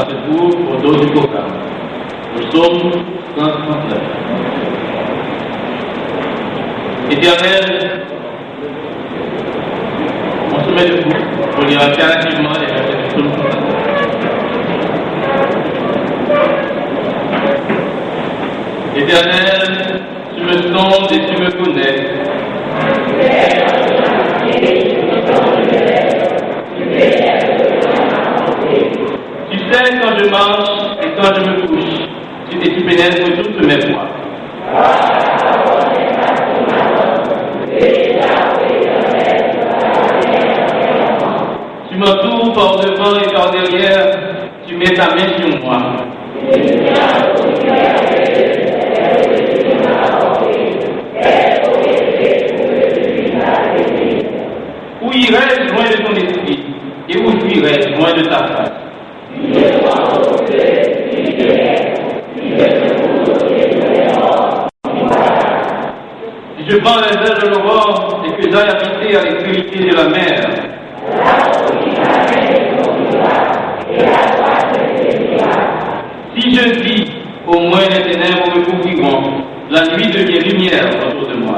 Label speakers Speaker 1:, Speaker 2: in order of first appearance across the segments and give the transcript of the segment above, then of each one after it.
Speaker 1: à ce tour au dos du programme. Le psaume 139. Éternel, on se met debout pour lire alternativement les versets du psaume 139. Éternel, tu me sondes et tu me connais. Tu sais quand je marche et quand je me couche, et tu pénètres toutes mes voies. Tu m'entoures par devant et par derrière, tu mets ta main sur moi. Où irais-je loin de ton esprit, et où fuirais-je loin de ta face? Si je prends les ailes de l'aurore et que j'aille habiter à l'extrémité de la mer, si je vis, au moins les ténèbres me couvriront, la nuit devient lumière autour de moi.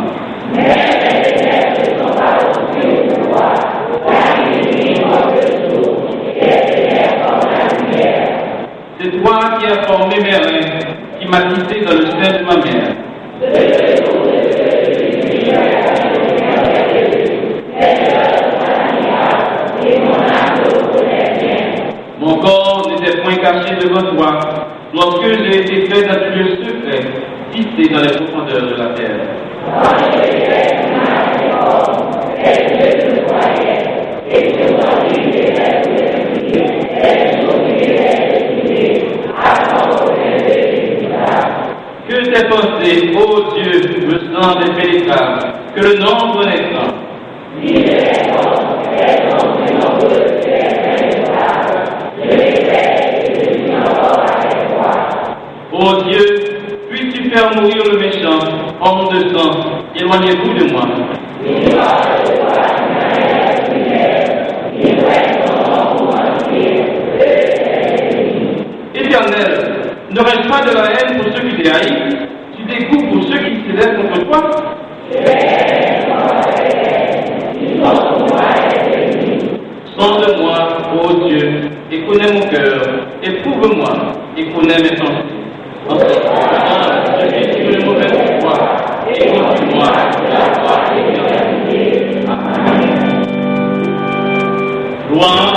Speaker 1: C'est toi qui as formé mes reins, qui m'as tissé dans le sein de ma mère. Mon corps n'était point caché devant toi, lorsque j'ai été fait dans le lieu secret, tissé dans les profondeurs de la terre. Que tes pensées, ô Dieu, me semblent impénétrables, que le nombre n'est grand. Ô Dieu, puisses-tu faire mourir le méchant, homme de sang, éloignez-vous de moi. Éternel, n'aurais-je pas de la haine pour ceux qui les haïssent, tu dégoûts pour ceux qui se lèvent contre toi? Sonde-moi, ô Dieu, et connais mon cœur, éprouve-moi, et connais mes pensées. En ce moment, je suis sur le mauvais foi, et conduis-moi la voie éternelle. Amen. Gloire.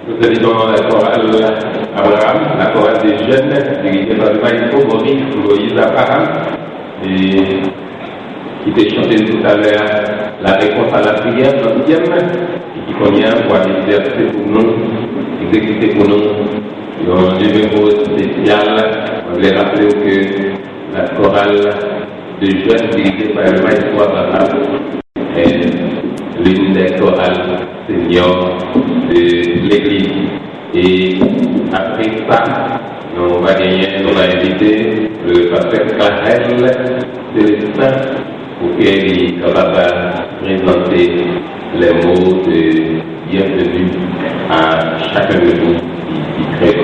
Speaker 2: Nous saluons la chorale Abraham, la chorale des jeunes, dirigée par le maestro Maurice Loïs Abraham, et qui était chanté tout à l'heure la réponse à la prière, la 9e, et qui convient pour exercer pour nous, exécuter pour nous un numéro spécial. On voulait rappeler que la chorale de jeunes dirigée par le maestro Abraham est l'une des chorales seniors de l'Église. Et après ça, on va inviter le pasteur Clarel Célestin pour qu'il va présenter les mots de bienvenue à chacun de nous qui crée.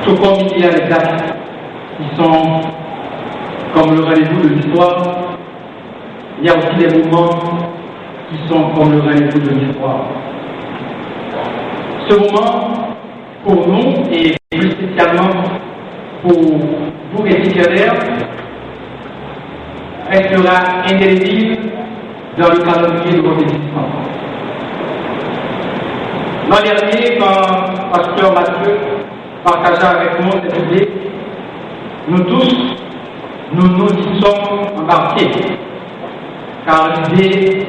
Speaker 3: Tout comme il y a les dates qui sont comme le rendez-vous de l'histoire, il y a aussi des moments qui sont comme le rendez-vous de l'histoire. Ce moment, pour nous, et plus spécialement pour vous récipiendaires, restera indélébile dans le calendrier de votre existence. L'an dernier, quand Pasteur Mathieu partagea avec nous cette idée, nous tous, nous y sommes embarqués, car l'idée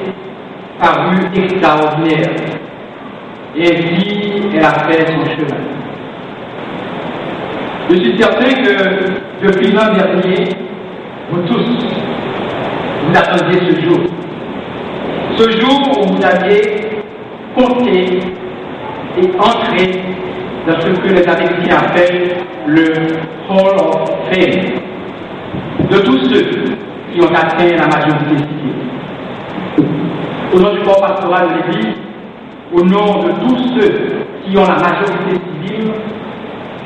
Speaker 3: parut extraordinaire, et ainsi elle a fait son chemin. Je suis certain que depuis l'an dernier, vous tous, vous attendiez ce jour où vous alliez compter et entrer dans ce que les Américains appellent le Hall of Fame, de tous ceux qui ont atteint la majorité civile. Au nom du corps pastoral de l'Église, au nom de tous ceux qui ont la majorité civile,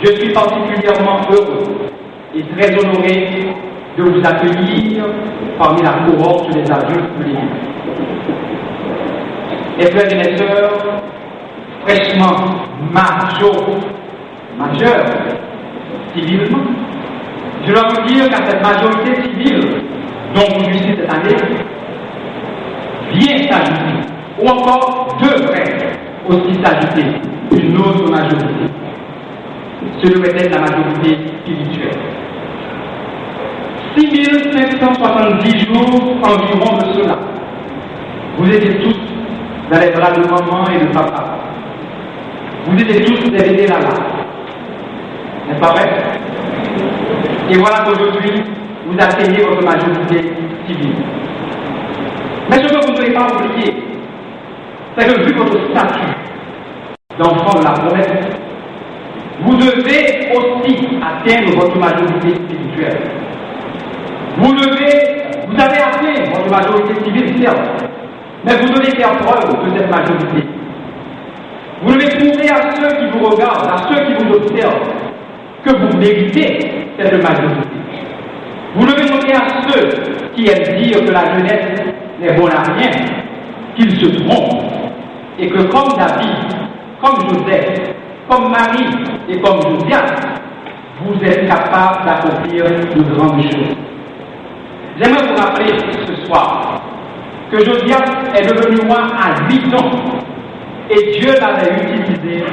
Speaker 3: je suis particulièrement heureux et très honoré de vous accueillir parmi la cohorte des adultes de l'Église. Les frères et les sœurs, fraîchement majeurs civilement, je dois vous dire qu'à cette majorité civile dont vous jouissez cette année, vient s'ajouter, ou encore devrait aussi s'ajouter une autre majorité. Ce devrait être la majorité spirituelle. 6570 jours environ de cela, vous étiez tous dans les bras de maman et de papa. Vous étiez tous des bébés là. N'est-ce pas vrai? Et voilà qu'aujourd'hui, vous atteignez votre majorité civile. Mais ce que vous ne devez pas oublier, c'est que vu votre statut d'enfant de la promesse, vous devez aussi atteindre votre majorité spirituelle. Vous avez atteint votre majorité civile, certes, mais vous devez faire preuve de cette majorité. Vous devez prouver à ceux qui vous regardent, à ceux qui vous observent, que vous méritez cette majorité. Vous devez montrer à ceux qui aiment dire que la jeunesse n'est bonne à rien, qu'ils se trompent, et que comme David, comme Joseph, comme Marie et comme Josias, vous êtes capables d'accomplir de grandes choses. J'aimerais vous rappeler ce soir que Josias est devenu roi à 8 ans, et Dieu l'avait utilisé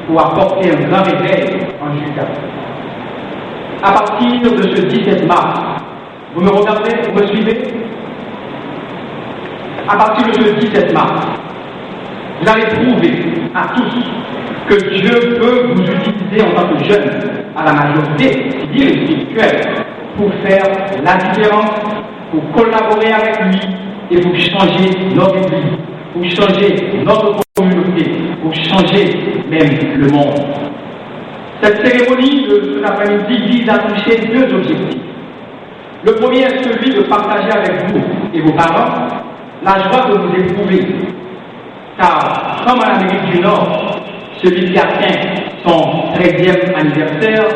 Speaker 3: pour apporter un grand réveil en Juda. À partir de ce 17 mars, vous me regardez, vous me suivez? À partir de ce 17 mars, vous allez prouver à tous que Dieu peut vous utiliser en tant que jeune à la majorité civile et spirituelle pour faire la différence, pour collaborer avec lui et pour changer notre église, pour changer notre communauté, pour changer même le monde. Cette cérémonie de cet après-midi vise à toucher deux objectifs. Le premier est celui de partager avec vous et vos parents la joie de vous éprouver. Car, comme en Amérique du Nord, celui qui atteint son 13e anniversaire